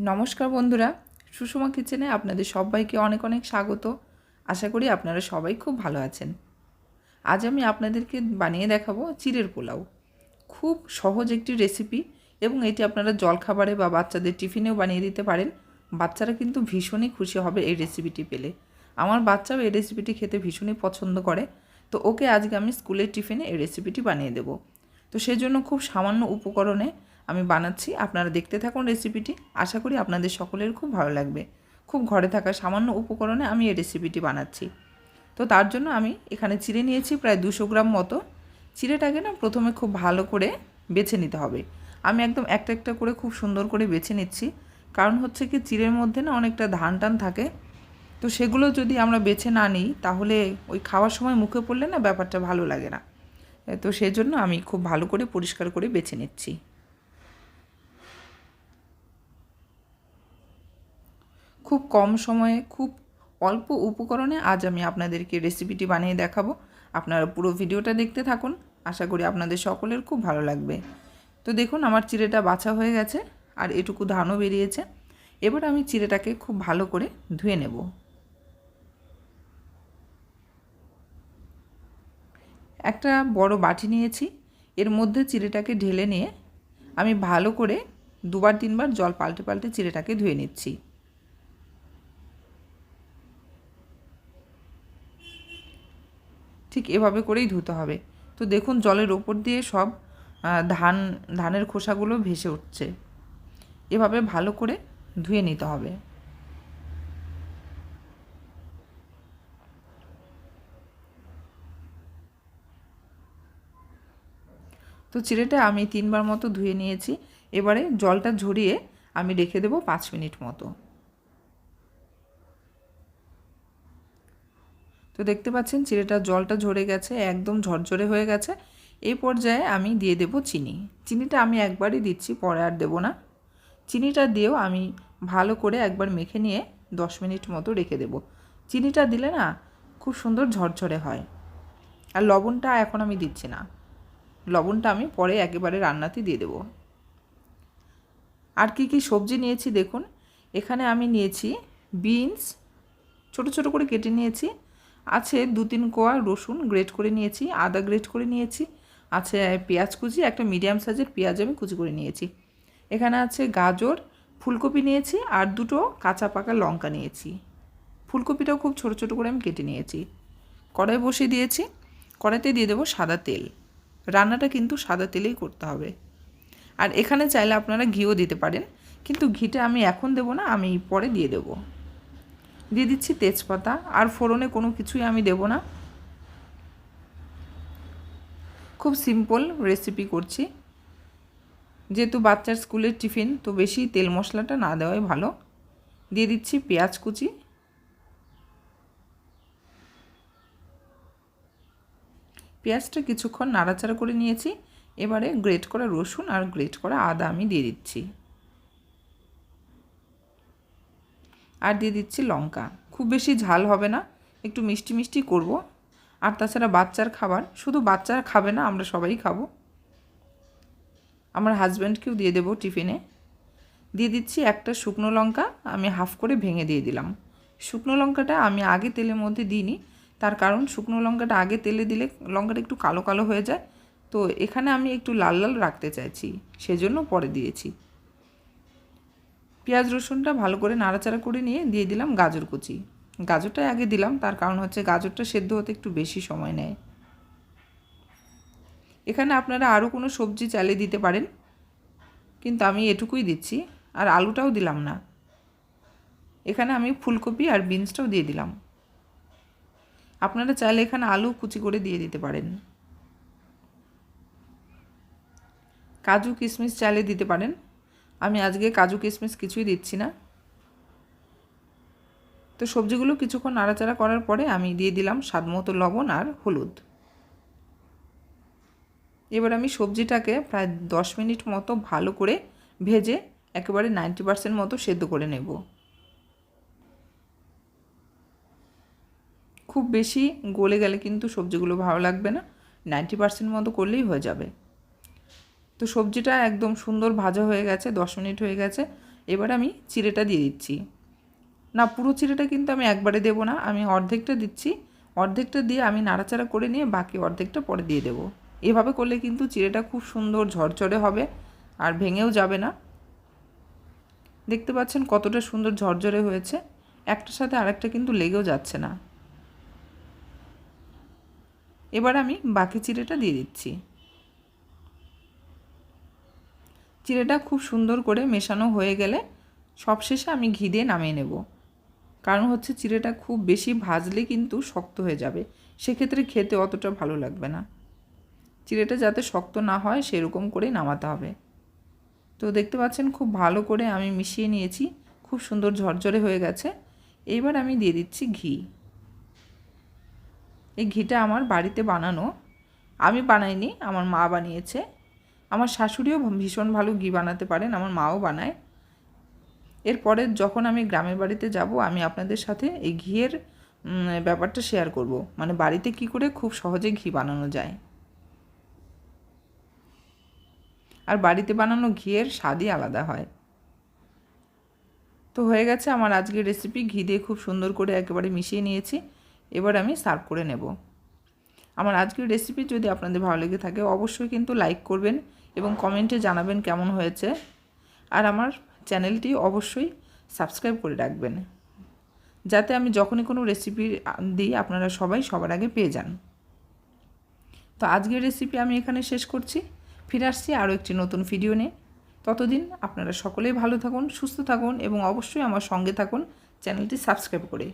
নমস্কার বন্ধুরা, সুষমা কিচেনে আপনাদের সবাইকে অনেক অনেক স্বাগত। আশা করি আপনারা সবাই খুব ভালো আছেন। আজ আমি আপনাদেরকে বানিয়ে দেখাবো চিড়ের পোলাও। খুব সহজ একটি রেসিপি এবং এটি আপনারা জলখাবারে বা বাচ্চাদের টিফিনেও বানিয়ে দিতে পারেন। বাচ্চারা কিন্তু ভীষণই খুশি হবে এই রেসিপিটি পেলে। আমার বাচ্চাও এই রেসিপিটি খেতে ভীষণই পছন্দ করে, তো ওকে আজকে আমি স্কুলের টিফিনে এই রেসিপিটি বানিয়ে দেবো। তো সেই জন্য খুব সামান্য উপকরণে আমি বানাচ্ছি। আপনারা দেখতে থাকুন রেসিপিটি। আশা করি আপনাদের সকলের খুব ভালো লাগবে। খুব ঘরে থাকা সামান্য উপকরণে আমি এই রেসিপিটি বানাচ্ছি। তো তার জন্য আমি এখানে চিড়ে নিয়েছি প্রায় 200 গ্রাম মতো। চিড়েটাকে না প্রথমে খুব ভালো করে বেছে নিতে হবে। আমি একদম একটা একটা করে খুব সুন্দর করে বেছে নিচ্ছি, কারণ হচ্ছে কি চিড়ের মধ্যে না অনেকটা ধান টান থাকে। তো সেগুলো যদি আমরা বেছে না নিই তাহলে ওই খাওয়ার সময় মুখে পড়লে না ব্যাপারটা ভালো লাগে না। তো সেই জন্য আমি খুব ভালো করে পরিষ্কার করে বেছে নিচ্ছি। খুব কম সময়ে খুব অল্প উপকরণে আজ আমি আপনাদেরকে রেসিপিটি বানিয়ে দেখাবো। আপনারা পুরো ভিডিওটা দেখতে থাকুন। আশা করি আপনাদের সকলের খুব ভালো লাগবে। তো দেখুন আমার চিড়েটা বাছা হয়ে গেছে আর এটুকু ধানও বেরিয়েছে। এবার আমি চিড়েটাকে খুব ভালো করে ধুয়ে নেব। একটা বড় বাটি নিয়েছি, এর মধ্যে চিড়েটাকে ঢেলে নিয়ে আমি ভালো করে 2-3 বার জল পাল্টে পাল্টে চিড়েটাকে ধুয়ে নিচ্ছি। ঠিক এভাবে করেই ধুতে হবে। তো দেখুন জলের ওপর দিয়ে সব ধানের খোসাগুলো ভেসে উঠছে। এভাবে ভালো করে ধুয়ে নিতে হবে। তো চিড়েটা আমি 3 বার মতো ধুয়ে নিয়েছি। এবারে জলটা ঝরিয়ে আমি রেখে দেবো 5 মিনিট মতো। তো দেখতে পাচ্ছেন চিড়েটা জলটা ঝরে গেছে, একদম ঝরঝরে হয়ে গেছে। এই পর্যায়ে আমি দিয়ে দেব চিনি। চিনিটা আমি একবারই দিচ্ছি, পরে আর দেব না। চিনিটা দিয়েও আমি ভালো করে একবার মেখে নিয়ে 10 মিনিট মতো রেখে দেব। চিনিটা দিলে না খুব সুন্দর ঝরঝরে হয়। আর লবণটা এখন আমি দিচ্ছি না, লবণটা আমি পরে একেবারে রান্নাতে দিয়ে দেব। আর কি কি সবজি নিয়েছি দেখুন। এখানে আমি নিয়েছি বিনস, ছোট ছোট করে কেটে নিয়েছি। আছে 2-3 কোয়া রসুন গ্রেট করে নিয়েছি, আদা গ্রেট করে নিয়েছি। আছে পেঁয়াজ কুচি, একটা মিডিয়াম সাইজের পেঁয়াজ আমি কুচি করে নিয়েছি। এখানে আছে গাজর, ফুলকপি নিয়েছি আর 2টো কাঁচা পাকা লঙ্কা নিয়েছি। ফুলকপিটাও খুব ছোট ছোট করে আমি কেটে নিয়েছি। কড়াই বসিয়ে দিয়েছি। কড়াইতে দিয়ে দেবো সাদা তেল। রান্নাটা কিন্তু সাদা তেলেই করতে হবে। আর এখানে চাইলে আপনারা ঘিও দিতে পারেন, কিন্তু ঘিটা আমি এখন দেবো না, আমি পরে দিয়ে দেবো। দিয়ে দিচ্ছি তেজপাতা। আর ফোড়নে কোনো কিছুই আমি দেবো না। খুব সিম্পল রেসিপি করছি, যেহেতু বাচ্চার স্কুলের টিফিন, তো বেশি তেল মশলাটা না দেওয়াই ভালো। দিয়ে দিচ্ছি পেঁয়াজ কুচি। পেঁয়াজটা কিছুক্ষণ নাড়াচাড়া করে নিয়েছি। এবারে গ্রেট করা রসুন আর গ্রেট করা আদা আমি দিয়ে দিচ্ছি। আর দিয়ে দিচ্ছি লঙ্কা। খুব বেশি ঝাল হবে না, একটু মিষ্টি মিষ্টি করব। আর তাছাড়া বাচ্চার খাবার, শুধু বাচ্চারা খাবে না, আমরা সবাই খাবো। আমার হাজব্যান্ডকেও দিয়ে দেবো টিফিনে। দিয়ে দিচ্ছি একটা শুকনো লঙ্কা, আমি হাফ করে ভেঙে দিয়ে দিলাম। শুকনো লঙ্কাটা আমি আগে তেলের মধ্যে দিইনি, তার কারণ শুকনো লঙ্কাটা আগে তেলে দিলে লঙ্কাটা একটু কালো কালো হয়ে যায়। তো এখানে আমি একটু লাল লাল রাখতে চাইছি, সেজন্য পরে দিয়েছি। পেঁয়াজ রসুনটা ভালো করে নাড়াচাড়া করে নিয়ে দিয়ে দিলাম গাজর কুচি। গাজরটা আগে দিলাম, তার কারণ হচ্ছে গাজরটা সেদ্ধ হতে একটু বেশি সময় নেয়। এখানে আপনারা আরও কোনো সবজি চাইলে দিতে পারেন, কিন্তু আমি এটুকুই দিচ্ছি। আর আলুটাও দিলাম না। এখানে আমি ফুলকপি আর বিনসটাও দিয়ে দিলাম। আপনারা চাইলে এখানে আলু কুচি করে দিয়ে দিতে পারেন। কাজু কিশমিশ চাইলে দিতে পারেন, আমি আজকে কাজু কিশমিশ কিছুই দিচ্ছি না। তো সবজিগুলো কিছুক্ষণ নাড়াচাড়া করার পরে আমি দিয়ে দিলাম স্বাদমতো লবণ আর হলুদ। এবার আমি সবজিটাকে প্রায় 10 মিনিট মতো ভালো করে ভেজে একেবারে 90% মতো সেদ্ধ করে নেব। খুব বেশি গলে গেলে কিন্তু সবজিগুলো ভালো লাগবে না, 90% মতো করলেই হয়ে যাবে। তো সবজিটা একদম সুন্দর ভাজা হয়ে গেছে, 10 মিনিট হয়ে গেছে। এবার আমি চিড়েটা দিয়ে দিচ্ছি। না, পুরো চিড়েটা কিন্তু আমি একবারে দেবো না, আমি অর্ধেকটা দিচ্ছি। অর্ধেকটা দিয়ে আমি নাড়াচাড়া করে নিয়ে বাকি অর্ধেকটা পরে দিয়ে দেবো। এভাবে করলে কিন্তু চিড়েটা খুব সুন্দর ঝরঝরে হবে আর ভেঙেও যাবে না। দেখতে পাচ্ছেন কতটা সুন্দর ঝরঝরে হয়েছে, একটার সাথে আরেকটা কিন্তু লেগেও যাচ্ছে না। এবার আমি বাকি চিড়েটা দিয়ে দিচ্ছি। চিড়েটা খুব সুন্দর করে মেশানো হয়ে গেলে সবশেষে আমি ঘি দিয়ে নামিয়ে নেব। কারণ হচ্ছে চিড়েটা খুব বেশি ভাজলে কিন্তু শক্ত হয়ে যাবে, সেক্ষেত্রে খেতে অতটা ভালো লাগবে না। চিড়েটা যাতে শক্ত না হয় সেরকম করেই নামাতে হবে। তো দেখতে পাচ্ছেন খুব ভালো করে আমি মিশিয়ে নিয়েছি, খুব সুন্দর ঝরঝরে হয়ে গেছে। এইবার আমি দিয়ে দিচ্ছি ঘি। এই ঘিটা আমার বাড়িতে বানানো, আমি বানাইনি, আমার মা বানিয়েছে। আমার শাশুড়িও ভীষণ ভালো ঘি বানাতে পারেন, আমার মাও বানায়। এরপরে যখন আমি গ্রামের বাড়িতে যাব আমি আপনাদের সাথে এই ঘিয়ের ব্যাপারটা শেয়ার করব, মানে বাড়িতে কি করে খুব সহজে ঘি বানানো যায়। আর বাড়িতে বানানো ঘিয়ের স্বাদই আলাদা হয়। তো হয়ে গেছে আমার আজকের রেসিপি, ঘি দিয়ে খুব সুন্দর করে একেবারে মিশিয়ে নিয়েছি। এবার আমি সার্ভ করে নেব। আমার আজকের রেসিপি যদি আপনাদের ভালো লেগে থাকে অবশ্যই কিন্তু লাইক করবেন এবং কমেন্টে জানাবেন কেমন হয়েছে। আর আমার চ্যানেলটি অবশ্যই সাবস্ক্রাইব করে রাখবেন, যাতে আমি যখনই কোনো রেসিপি দিই আপনারা সবাই সবার আগে পেয়ে যান। তো আজকের রেসিপি আমি এখানে শেষ করছি, ফিরে আসছি আরও একটি নতুন ভিডিও নিয়ে। ততদিন আপনারা সকলেই ভালো থাকুন, সুস্থ থাকুন এবং অবশ্যই আমার সঙ্গে থাকুন চ্যানেলটি সাবস্ক্রাইব করে।